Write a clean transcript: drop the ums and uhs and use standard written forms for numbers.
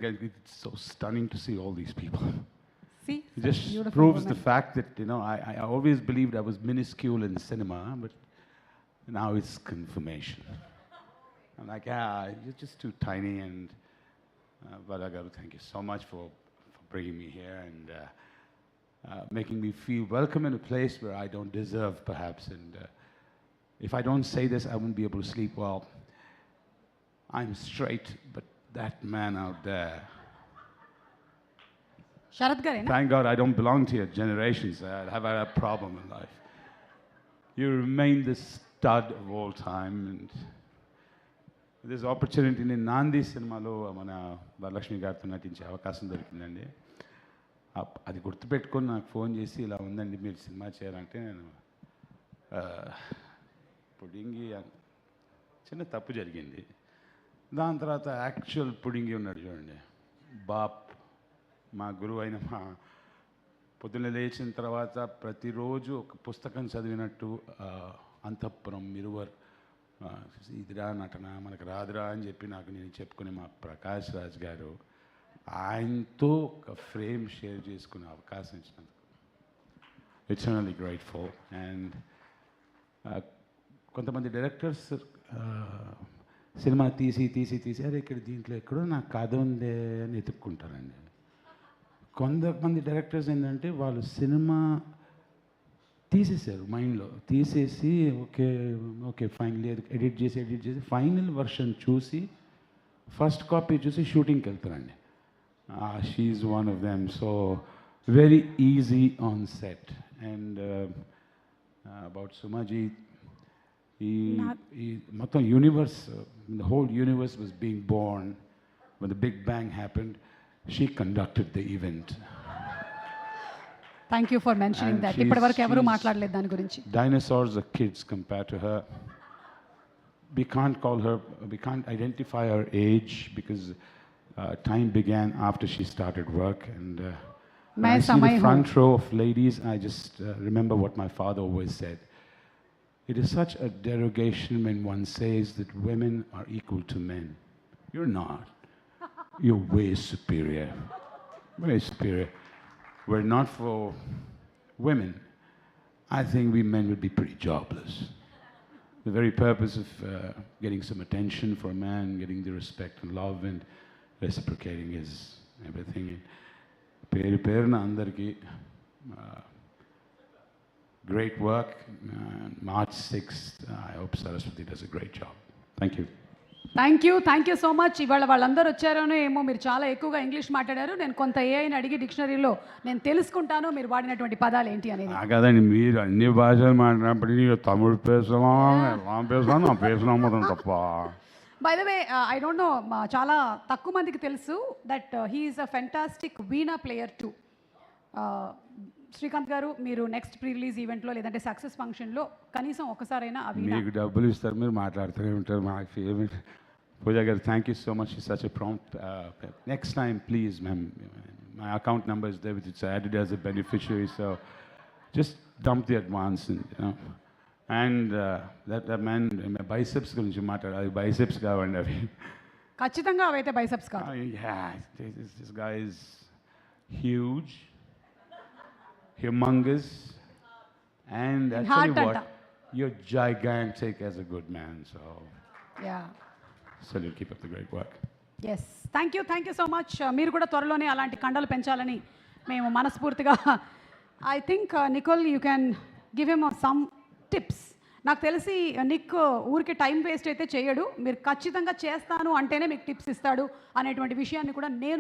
It's so stunning to see all these people. See, It just beautiful proves the woman. fact that, I always believed I was minuscule in cinema, but now it's confirmation. I'm like, you're just too tiny. And, Balagaru, thank you so much for bringing me here and making me feel welcome in a place where I don't deserve, perhaps. And if I don't say this, I won't be able to sleep well. I'm straight, but that man out there. Sharath garena? Thank God I don't belong to your generations. I have had a problem in life. You remain the stud of all time. And this opportunity in Nandi సినిమాలో మన వరలక్ష్మి గారితో నటించే అవకాశం దొరికిందండి. అది గుర్తుపెట్టుకొని నాకు phone చేసి ఇలా ఉందండి మీరు సినిమా చేయాలంటే నేను పుడింగి చిన్న తప్పు జరిగింది. దాని తర్వాత యాక్చువల్ పుడింగి ఉన్నాడు చూడండి, బాప్ మా గురువు అయిన మా పొద్దున్న లేచిన తర్వాత ప్రతిరోజు ఒక పుస్తకం చదివినట్టు అంతఃపురం మిరువర్ ఇదిరా నటన మనకు రాదురా అని చెప్పి నాకు నేను చెప్పుకునే మా ప్రకాష్ రాజ్ గారు ఆయనతో ఒక ఫ్రేమ్ షేర్ చేసుకునే అవకాశం ఇచ్చినందుకు ఎటర్నల్లీ గ్రేట్ఫుల్. అండ్ కొంతమంది డైరెక్టర్స్ సినిమా తీసి అరే ఇక్కడ దీంట్లో ఎక్కడో నాకు కథ ఉందే అని ఎత్తుక్కుంటారండి. కొంతమంది డైరెక్టర్స్ ఏంటంటే వాళ్ళు సినిమా తీసేశారు, మైండ్లో తీసేసి ఓకే ఫైనల్ ఎడిట్ చేసి ఫైనల్ వర్షన్ చూసి ఫస్ట్ కాపీ చూసి షూటింగ్కి వెళ్తారండి. She one of them. So very easy on set. And about సుమాజీ, ఈ మొత్తం universe, the whole universe was being born when the Big Bang happened. She conducted the event. Thank you for mentioning that. ఇప్పటి వరకు ఎవరు మాట్లాడలేదు దాని గురించి. Dinosaurs are kids compared to her. We can't identify her age because time began after she started work. And when I see the front row of ladies, I just remember what my father always said. It is such a derogation when one says that women are equal to men. You're not. You're way superior. Way superior. Were not for women, I think we men would be pretty jobless. The very purpose of getting some attention for a man, getting the respect and love and reciprocating is everything. Perna andarki great work. March 6th, I hope Saraswati does a great job. Thank you. Thank you so much. ఇవాళ వాళ్ళందరూ వచ్చారో ఏమో, మీరు చాలా ఎక్కువగా English మాట్లాడారు. నేను కొంత ఏఐని అడిగి డిక్షనరీలో నేను తెలుసుకుంటాను మీరు వాడినటువంటి పదాలు ఏంటి అనేది. కాదండి, మీరు అన్ని భాషలు మాట్లాడినప్పుడు తమిళ పేసడం తప్ప. By the way, I don't know, చాలా తక్కువ మందికి తెలుసు that he's a fantastic veena player too. Srikanth గారు, మీరు నెక్స్ట్ ప్రీ రిలీజ్ ఈవెంట్లో లేదంటే సక్సెస్ ఫంక్షన్లో కనీసం ఒకసారైనా మీకు డబ్బులు ఇస్తారు, మీరు మాట్లాడుతూనే ఉంటారు. మాకు ఫేవరెట్ పూజా గారు, thank you so much. Such a prompt. Next time please ma'am, my account number is there with it's added as a beneficiary, so just dump the advance. And that man biceps గురించి మాట్లాడాలి. Biceps కావండి అవి, ఖచ్చితంగా అవైతే biceps కాదు. This guy is huge, humongous, and actually what, you're gigantic as a good man, so yeah, salute, keep up the great work. yes, thank you so much. మీరు కూడా త్వరలోనే అలాంటి కండలు పెంచాలని మేము మనస్ఫూర్తిగా. I think Nicole, you can give him some tips. నాకు తెలిసి నిక్ ఊరికి టైం వేస్ట్ అయితే చేయడు, మీరు ఖచ్చితంగా చేస్తాను అంటేనే మీకు టిప్స్ ఇస్తాడు అనేటువంటి విషయాన్ని కూడా నేను